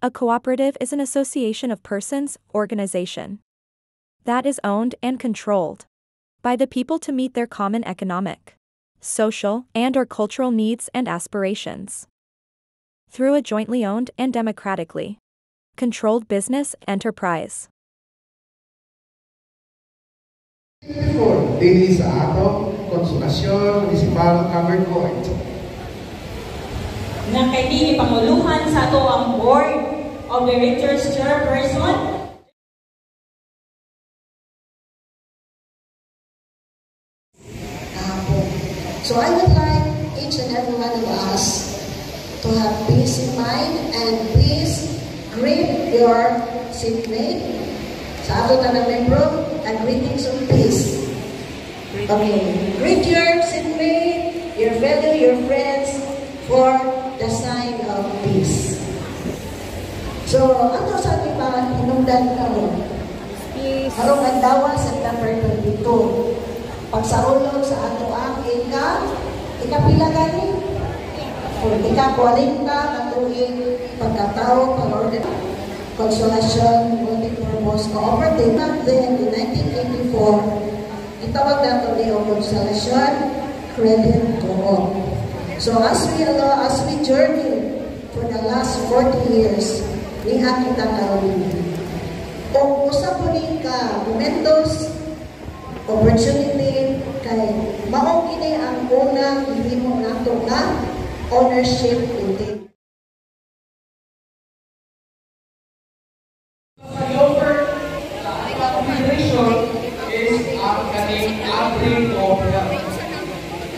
A cooperative is an association of persons, organization, that is owned and controlled by the people to meet their common economic, social, and/or cultural needs and aspirations through a jointly owned and democratically controlled business enterprise. Dili sa ato, Konsolasyon Municipal Covered Court. Na kay dili panguluhan sa ato ang Board of Directors Chairperson. So I would like each and every one of us to have peace in mind and please greet your seatmate. Sa ato na membro, greetings of peace. Okay, greet your seatmate, your fellow, your friends for the sign of peace. So, ano sa ating mga hinungdan karon? Karong adlaw September 22. Pagsaulog sa ato ang ikapila gani? Ika-40 katuig pagkatao pag-order Konsolasyon Multipurpose Cooperative. Then, in 1984, itawag nato niyo Konsolasyon Credit Co-op. So, as we journey for the last 40 years, liha kita karon. Kung usap po ni ka momentos, opportunity, kay mao kini ang unang ihimo nato na ownership intake.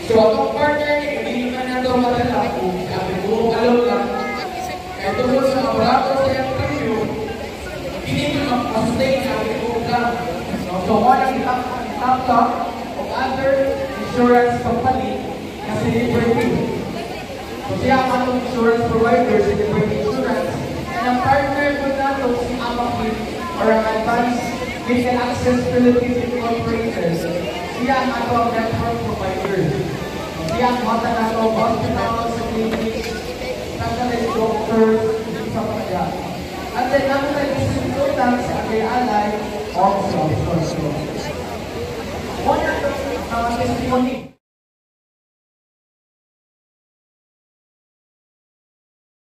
So, ang partner, hindi naman na ito madala kung sabi ko, alam lang, kaya tungkol sa aparato sa interview, hindi naman mag-sustain na ito lang. So, walang laptop o other insurance company na Celebrity. So, siya ang insurance provider, Celebrity Insurance, and ang partner ko na ito si Amapin or ang Advanced Legal Access Philippines Incorporated. Siya ang ato network provider. Siya ang mata na ito, hospitals, clinics, specialist doctors, sa mga. At then, ang nag-isiputang sa Agay-Alay, also, of course. One of the testimony